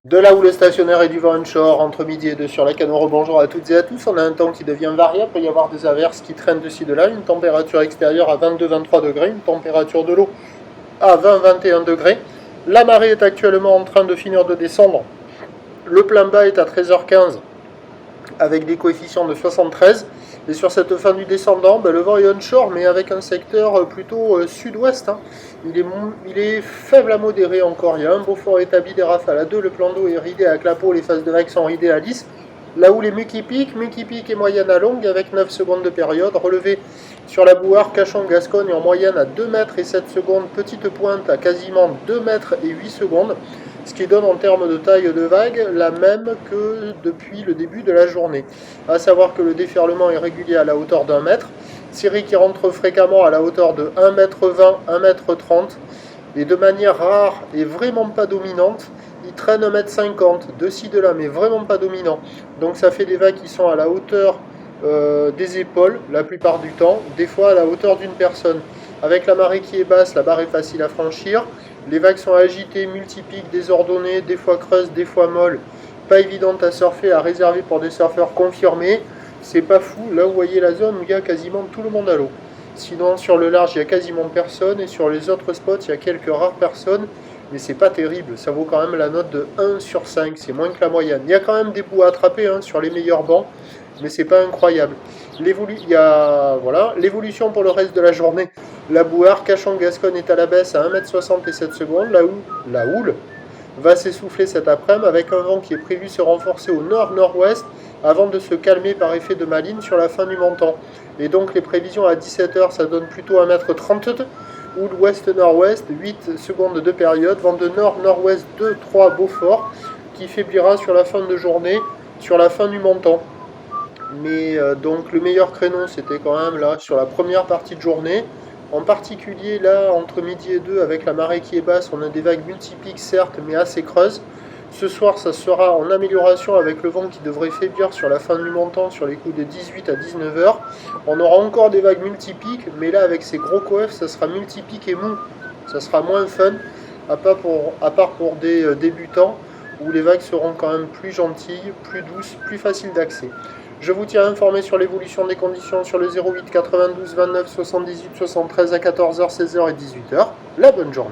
De là où le stationnaire et du vent onshore, entre midi et 2 sur la Canoro, bonjour à toutes et à tous. On a un temps qui devient variable, il peut y avoir des averses qui traînent de ci de là, une température extérieure à 22-23 degrés, une température de l'eau à 20-21 degrés. La marée est actuellement en train de finir de descendre. Le plein bas est à 13h15 avec des coefficients de 73. Et sur cette fin du descendant, le vent est onshore, mais avec un secteur plutôt sud-ouest. Il est faible à modéré encore. Il y a un beau fort établi des rafales à 2. Le plan d'eau est ridé à clapot. Les phases de vagues sont ridées à 10. Là où les muquis piquent et moyenne à longue avec 9 secondes de période. Relevé sur la bouille Arcachon-Gascogne en moyenne à 2 mètres et 7 secondes. Petite pointe à quasiment 2 mètres et 8 secondes. Ce qui donne en termes de taille de vague la même que depuis le début de la journée. À savoir que le déferlement est régulier à la hauteur d'1 mètre, série qui rentre fréquemment à la hauteur de 1,20 m, 1,30 m, et de manière rare et vraiment pas dominante, il traîne 1,50 m, de ci de là, mais vraiment pas dominant. Donc ça fait des vagues qui sont à la hauteur des épaules la plupart du temps, des fois à la hauteur d'une personne. Avec la marée qui est basse, la barre est facile à franchir. Les vagues sont agitées, multipiques, désordonnées, des fois creuses, des fois molles. Pas évidentes à surfer, à réserver pour des surfeurs confirmés. C'est pas fou, là vous voyez la zone où il y a quasiment tout le monde à l'eau. Sinon sur le large il y a quasiment personne et sur les autres spots il y a quelques rares personnes. Mais c'est pas terrible, ça vaut quand même la note de 1 sur 5, c'est moins que la moyenne. Il y a quand même des bouts à attraper sur les meilleurs bancs, mais c'est pas incroyable. L'évolution pour le reste de la journée. La bouée Arcachon-Gascogne est à la baisse à 1,60 m et 7 secondes, là où la houle va s'essouffler cet après-midi avec un vent qui est prévu se renforcer au nord-nord-ouest avant de se calmer par effet de maline sur la fin du montant. Et donc les prévisions à 17h, ça donne plutôt 1,30 m, ou l'ouest-nord-ouest, 8 secondes de période, vent de nord-nord-ouest 2-3 Beaufort, qui faiblira sur la fin de journée, sur la fin du montant. Mais donc le meilleur créneau c'était quand même là sur la première partie de journée. En particulier là entre midi et 2 avec la marée qui est basse, on a des vagues multipiques certes mais assez creuses. Ce soir ça sera en amélioration avec le vent qui devrait faiblir sur la fin du montant sur les coups de 18 à 19h. On aura encore des vagues multipiques mais là avec ces gros coefs ça sera multipique et mou. Ça sera moins fun à part pour des débutants où les vagues seront quand même plus gentilles, plus douces, plus faciles d'accès. Je vous tiens informé sur l'évolution des conditions sur le 08 92 29 78 73 à 14h, 16h et 18h. La bonne journée.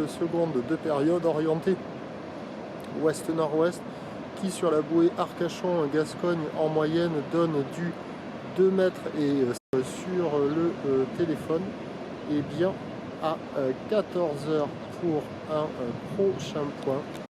Secondes de période orientée ouest-nord-ouest qui sur la bouée Arcachon-Gascogne en moyenne donne du 2 mètres et sur le téléphone et bien à 14h pour un prochain point.